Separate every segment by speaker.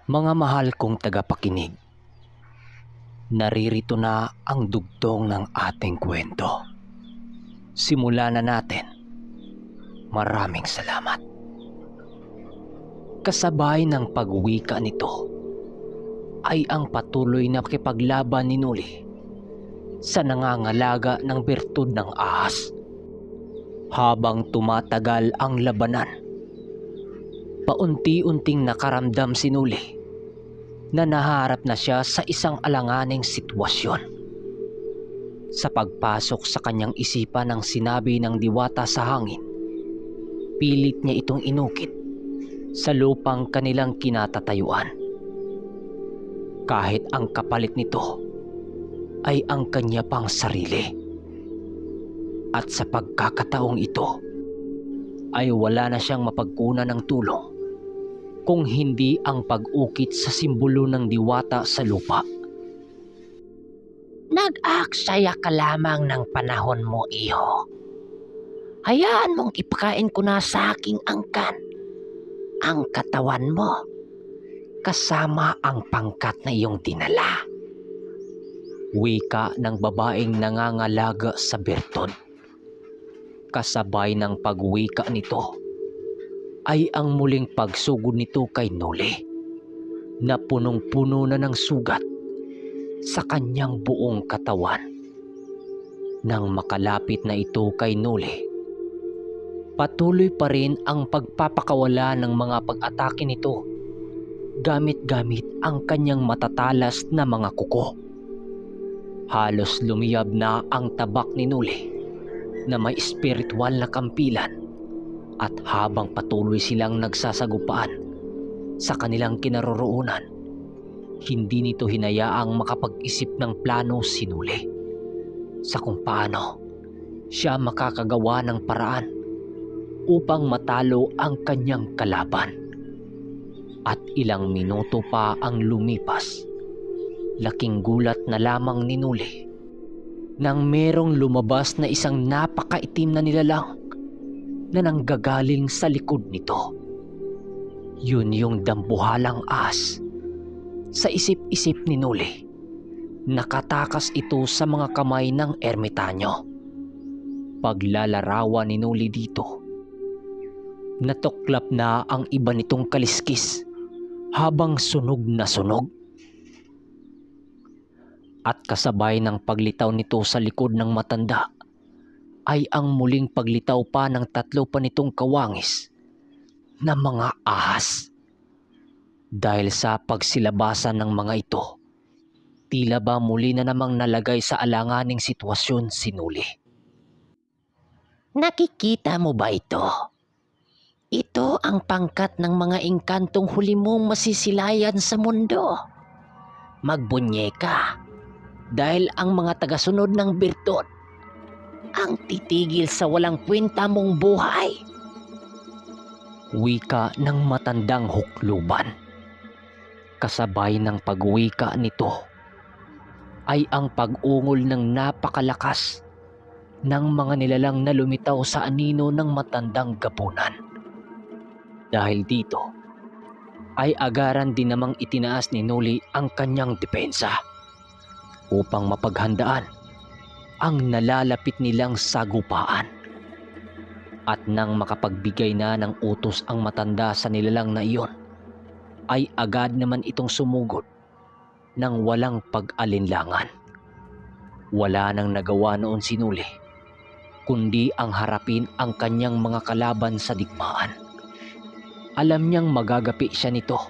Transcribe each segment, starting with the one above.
Speaker 1: Mga mahal kong tagapakinig, naririto na ang dugtong ng ating kwento. Simulan na natin. Maraming salamat. Kasabay ng pagwika nito ay ang patuloy na pakipaglaban ni Noli sa nangangalaga ng bertud ng ahas. Habang tumatagal ang labanan, paunti-unting nakaramdam si Noli na naharap na siya sa isang alanganing sitwasyon. Sa pagpasok sa kanyang isipan ng sinabi ng diwata sa hangin, pilit niya itong inukit sa lupang kanilang kinatatayuan. Kahit ang kapalit nito ay ang kanya pang sarili. At sa pagkakataong ito ay wala na siyang mapagkunan ng tulong kung hindi ang pag-ukit sa simbolo ng diwata sa lupa.
Speaker 2: Nag-aaksaya ka lamang ng panahon mo, iho. Hayaan mong ipakain ko na sa aking angkan ang katawan mo kasama ang pangkat na iyong dinala.
Speaker 1: Wika ng babaeng nangangalaga sa bertod. Kasabay ng pagwika nito ay ang muling pagsugod nito kay Noli na punong-puno na ng sugat sa kanyang buong katawan. Nang makalapit na ito kay Noli, patuloy pa rin ang pagpapakawala ng mga pag-atake nito gamit-gamit ang kanyang matatalas na mga kuko. Halos lumiyab na ang tabak ni Noli na may espiritual na kampilan, at habang patuloy silang nagsasagupaan sa kanilang kinaroroonan, hindi nito hinayaang makapag-isip ng plano si Noli sa kung paano siya makakagawa ng paraan upang matalo ang kanyang kalaban. At ilang minuto pa ang lumipas, laking gulat na lamang ni Noli nang merong lumabas na isang napakaitim na nilalang na nanggagaling sa likod nito. Yun yung dambuhalang ahas. Sa isip-isip ni Noli, nakatakas ito sa mga kamay ng ermitanyo. Paglalarawan ni Noli dito, natuklap na ang iba nitong kaliskis habang sunog na sunog. At kasabay ng paglitaw nito sa likod ng matanda ay ang muling paglitaw pa ng tatlo pa nitong kawangis na mga ahas. Dahil sa pagsilabasan ng mga ito, tila ba muli na namang nalagay sa alanganing sitwasyon si Noli.
Speaker 2: Nakikita mo ba ito? Ito ang pangkat ng mga engkantong huli mong masisilayan sa mundo. Magbunyeka, dahil ang mga tagasunod ng bertud ang titigil sa walang kwenta mong buhay.
Speaker 1: Wika ng matandang hukluban. Kasabay ng pagwika nito ay ang pag-ungol ng napakalakas ng mga nilalang na lumitaw sa anino ng matandang gabunan. Dahil dito ay agaran din namang itinaas ni Noli ang kanyang depensa upang mapaghandaan ang nalalapit nilang sagupaan. At nang makapagbigay na ng utos ang matanda sa nilalang na iyon, ay agad naman itong sumugod ng walang pag-alinlangan. Wala nang nagawa noon si Noli kundi ang harapin ang kanyang mga kalaban sa digmaan. Alam niyang magagapi siya nito,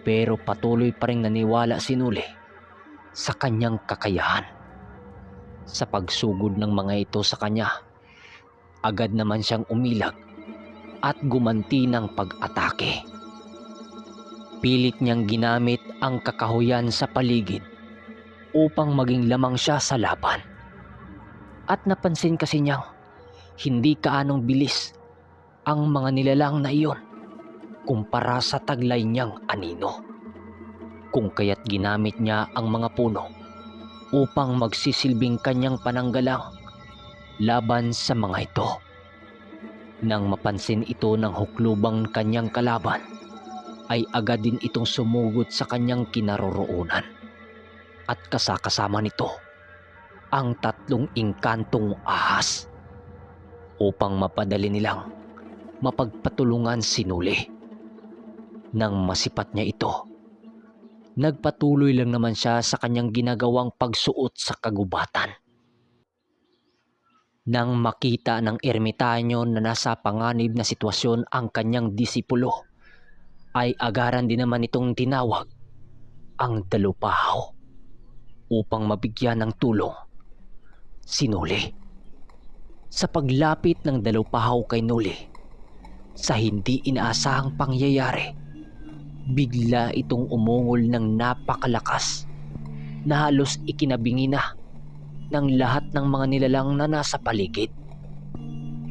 Speaker 1: pero patuloy pa ring naniwala si Noli sa kanyang kakayahan. Sa pagsugod ng mga ito sa kanya, agad naman siyang umilag at gumanti ng pag-atake. Pilit niyang ginamit ang kakahuyan sa paligid upang maging lamang siya sa laban. At napansin kasi niyang hindi kaanong bilis ang mga nilalang na iyon kumpara sa taglay niyang anino. Kung kaya't ginamit niya ang mga puno upang magsisilbing kanyang pananggalang laban sa mga ito. Nang mapansin ito ng huklubang kanyang kalaban, ay agad din itong sumugod sa kanyang kinaroroonan. At kasama nito ang 3 engkantong ahas upang mapadali nilang mapagpatulungan si Nuli. Nang masipat niya ito, nagpatuloy lang naman siya sa kanyang ginagawang pagsuot sa kagubatan. Nang makita ng ermitanyo na nasa panganib na sitwasyon ang kanyang disipulo, ay agaran din naman itong tinawag ang dalupahaw upang mabigyan ng tulong si Nuli. Sa paglapit ng dalupahaw kay Nuli, sa hindi inaasahang pangyayari, bigla itong umungol ng napakalakas na halos ikinabingi na ng lahat ng mga nilalang na nasa paligid.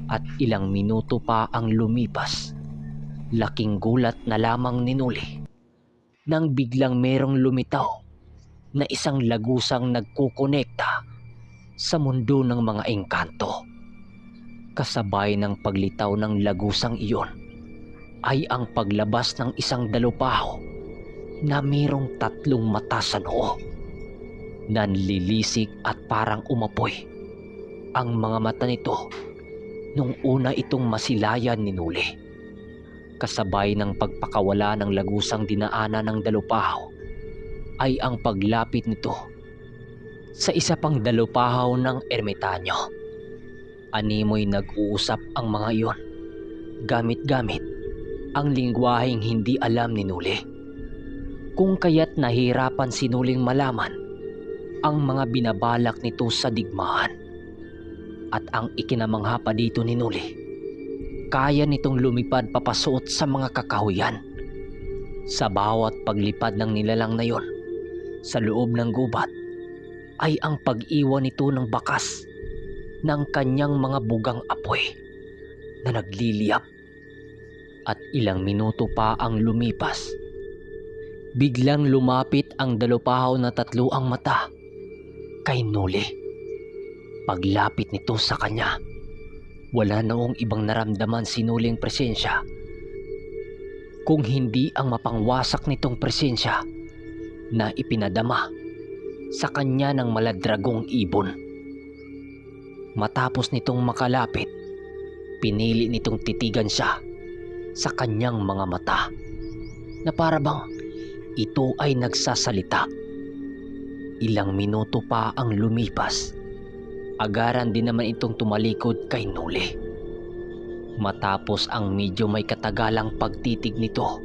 Speaker 1: At ilang minuto pa ang lumipas, laking gulat na lamang ni Nuli nang biglang merong lumitaw na isang lagusang nagkukonekta sa mundo ng mga engkanto. Kasabay ng paglitaw ng lagusang iyon ay ang paglabas ng isang dalupahaw na mayroong 3 mata sa noo. Nanlilisik at parang umapoy ang mga mata nito nung una itong masilayan ni Nuli. Kasabay ng pagpakawala ng lagusang dinaanan ng dalupahaw ay ang paglapit nito sa isa pang dalupahaw ng ermitanyo. Animoy nag-uusap ang mga iyon gamit-gamit ang lingwaheng hindi alam ni Nuli, kung kaya't nahirapan si Nuling malaman ang mga binabalak nito sa digmaan. At ang ikinamangha pa dito ni Nuli, kaya nitong lumipad papasuot sa mga kakahuyan. Sa bawat paglipad ng nilalang na yon sa loob ng gubat ay ang pag-iwan nito ng bakas ng kanyang mga bugang apoy na nagliliyap. At ilang minuto pa ang lumipas, biglang lumapit ang dalupahaw na 3 ang mata kay Nuli. Paglapit nito sa kanya, wala noong ibang naramdaman si Nuling presensya kung hindi ang mapangwasak nitong presensya na ipinadama sa kanya ng maladragong ibon. Matapos nitong makalapit, pinili nitong titigan siya sa kanyang mga mata na parabang ito ay nagsasalita. Ilang minuto pa ang lumipas, agaran din naman itong tumalikod kay Nuli. Matapos ang medyo may katagalang pagtitig nito,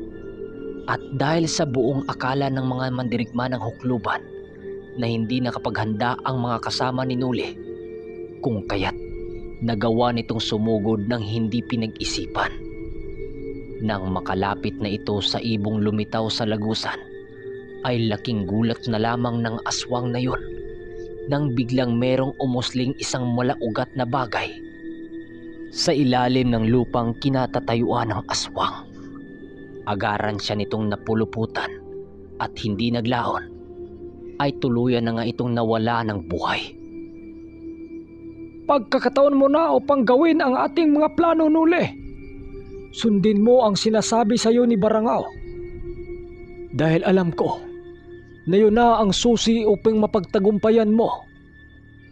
Speaker 1: at dahil sa buong akala ng mga mandirigma ng hukluban na hindi nakapaghanda ang mga kasama ni Nuli, kung kaya't nagawa nitong sumugod ng hindi pinag-isipan. Nang makalapit na ito sa ibong lumitaw sa lagusan, ay laking gulat na lamang ng aswang na yon nang biglang merong umusling isang malaugat na bagay sa ilalim ng lupang kinatatayuan ng aswang. Agaran siya nitong napuluputan at hindi naglaon, ay tuluyan na nga itong nawala ng buhay.
Speaker 3: Pagkakataon mo na upang gawin ang ating mga plano, Nuli. Sundin mo ang sinasabi sa iyo ni Barangao. Dahil alam ko na yun na ang susi upang mapagtagumpayan mo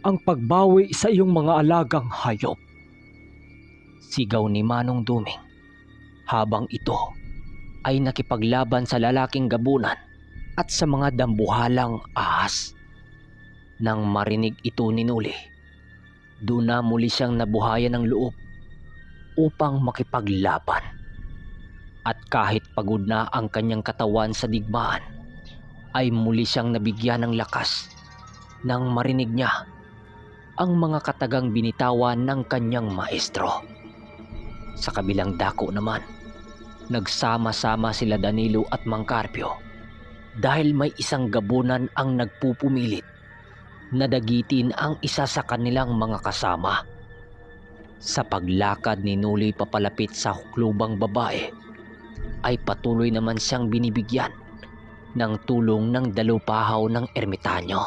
Speaker 3: ang pagbawi sa iyong mga alagang hayop.
Speaker 1: Sigaw ni Manong Duming habang ito ay nakipaglaban sa lalaking gabunan at sa mga dambuhalang ahas. Nang marinig ito ni Nuli, doon na muli siyang nabuhayan ng loob upang makipaglaban. At kahit pagod na ang kanyang katawan sa digmaan, ay muli siyang nabigyan ng lakas nang marinig niya ang mga katagang binitawan ng kanyang maestro. Sa kabilang dako naman, nagsama-sama sila Danilo at Mang Carpio dahil may isang gabunan ang nagpupumilit na dagitin ang isa sa kanilang mga kasama. Sa paglakad ni Nuli papalapit sa huklubang babae, ay patuloy naman siyang binibigyan ng tulong ng dalupahaw ng ermitanyo.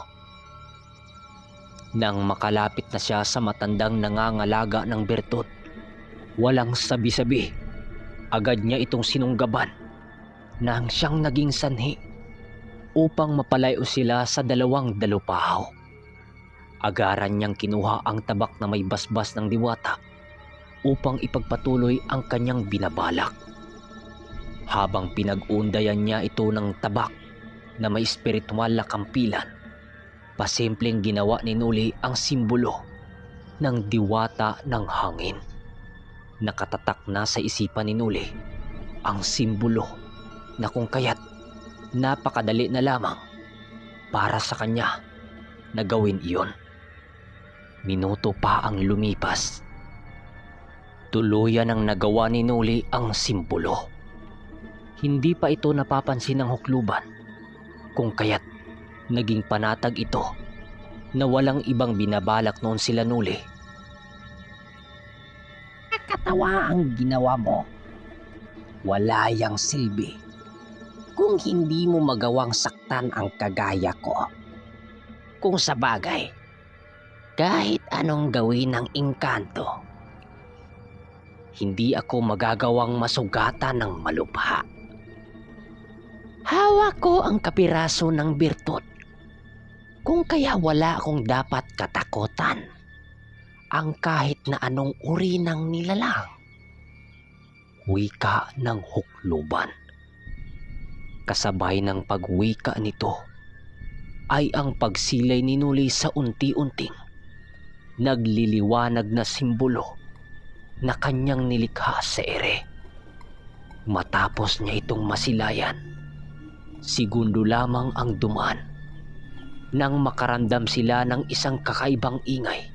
Speaker 1: Nang makalapit na siya sa matandang nangangalaga ng bertot, walang sabi-sabi, agad niya itong sinunggaban nang siyang naging sanhi upang mapalayo sila sa dalawang dalupahaw. Agaran niyang kinuha ang tabak na may basbas ng diwata upang ipagpatuloy ang kanyang binabalak. Habang pinag-uundayan niya ito ng tabak na may espiritual na kampilan, pasimpleng ginawa ni Nuli ang simbolo ng diwata ng hangin. Nakatatak na sa isipan ni Nuli ang simbolo na kung kaya't napakadali na lamang para sa kanya na gawin iyon. Minuto pa ang lumipas. Tuluyan ang nagawa ni Nuli ang simbolo. Hindi pa ito napapansin ng hukluban, kung kaya't naging panatag ito na walang ibang binabalak noon sila Nuli.
Speaker 2: Nakakatawa ang ginawa mo. Wala yang silbi kung hindi mo magawang saktan ang kagaya ko. Kung sa bagay, kahit anong gawin ng engkanto, hindi ako magagawang masugatan ng malubha. Hawak ko ang kapiraso ng birtud, kung kaya wala akong dapat katakutan ang kahit na anong uri ng nilalang.
Speaker 1: Wika ng hukluban. Kasabay ng pagwika nito ay ang pagsilay ni Nuli sa unti-unting nagliliwanag na simbolo na kanyang nilikha sa ere. Matapos niya itong masilayan, segundo lamang ang dumaan nang makarandam sila ng isang kakaibang ingay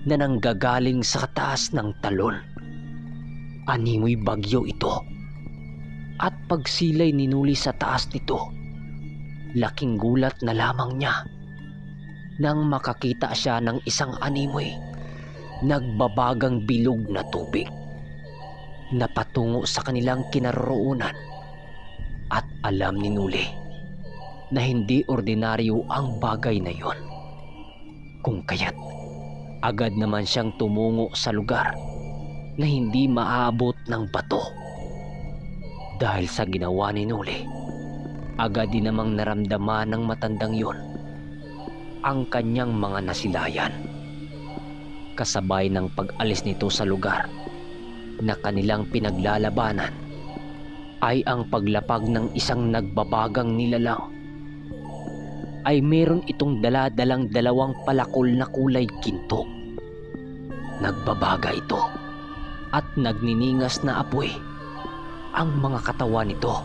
Speaker 1: na nanggagaling sa taas ng talon. Animoy bagyo ito, at pagsilay ni Nuli sa taas nito, laking gulat na lamang niya nang makakita siya ng isang animoy nagbabagang bilog na tubig na patungo sa kanilang kinaroroonan. At alam ni Nuli na hindi ordinaryo ang bagay na yon, kung kaya't agad naman siyang tumungo sa lugar na hindi maaabot ng bato. Dahil sa ginawa ni Nuli, agad din namang naramdaman ng matandang yon ang kanyang mga nasilayan. Kasabay ng pag-alis nito sa lugar na kanilang pinaglalabanan ay ang paglapag ng isang nagbabagang nilalang. Ay meron itong daladalang dalawang palakol na kulay ginto. Nagbabaga ito at nagniningas na apoy ang mga katawan nito,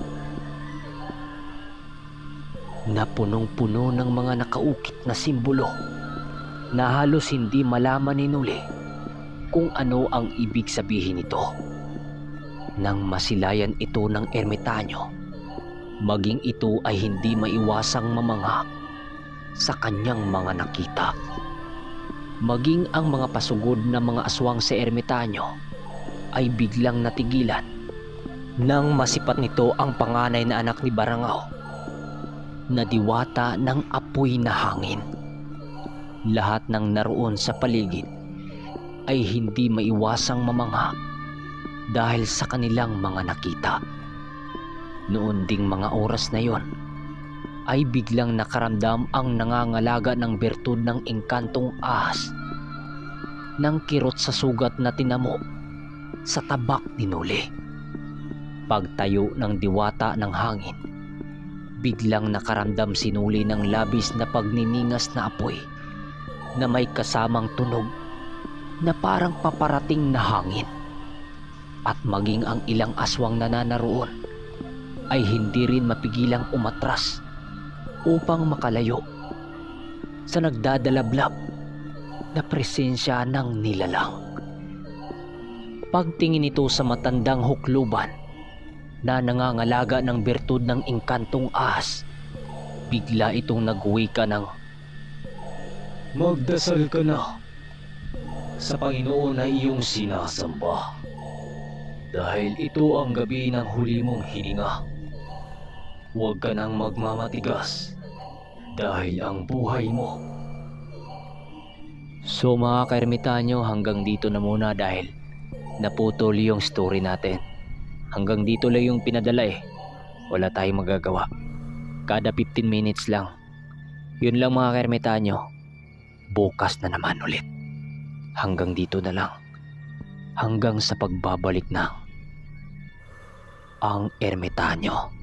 Speaker 1: na punong-puno ng mga nakaukit na simbolo na halos hindi malaman ni Nuli kung ano ang ibig sabihin nito. Nang masilayan ito ng ermitanyo, maging ito ay hindi maiwasang mamangha sa kanyang mga nakita. Maging ang mga pasugod na mga aswang sa ermitanyo ay biglang natigilan nang masipat nito ang panganay na anak ni Barangao na diwata ng apoy na hangin. Lahat ng naroon sa paligid ay hindi maiwasang mamangha dahil sa kanilang mga nakita. Noon ding mga oras na yon ay biglang nakaramdam ang nangangalaga ng bertud ng engkantong ahas ng kirot sa sugat na tinamo sa tabak ni Nuli. Pagtayo ng diwata ng hangin, biglang nakaramdam si Nuli ng labis na pagniningas na apoy na may kasamang tunog na parang paparating na hangin. At maging ang ilang aswang na naroon ay hindi rin mapigilang umatras upang makalayo sa nagdadalablab na presensya ng nilalang. Pagtingin ito sa matandang hukluban na nangangalaga ng bertud ng engkantong ahas, bigla itong nagwika ng,
Speaker 3: Magdasal ka na sa Panginoon na iyong sinasamba, dahil ito ang gabi ng huli mong hininga. Huwag ka nang magmamatigas dahil ang buhay mo.
Speaker 1: So mga kaermitanyo, hanggang dito na muna dahil naputol yung story natin. Hanggang dito lang yung pinadala eh. Wala tayong magagawa. Kada 15 minutes lang. Yun lang mga kaermitanyo. Bukas na naman ulit. Hanggang dito na lang. Hanggang sa pagbabalik ng ang ermitanyo.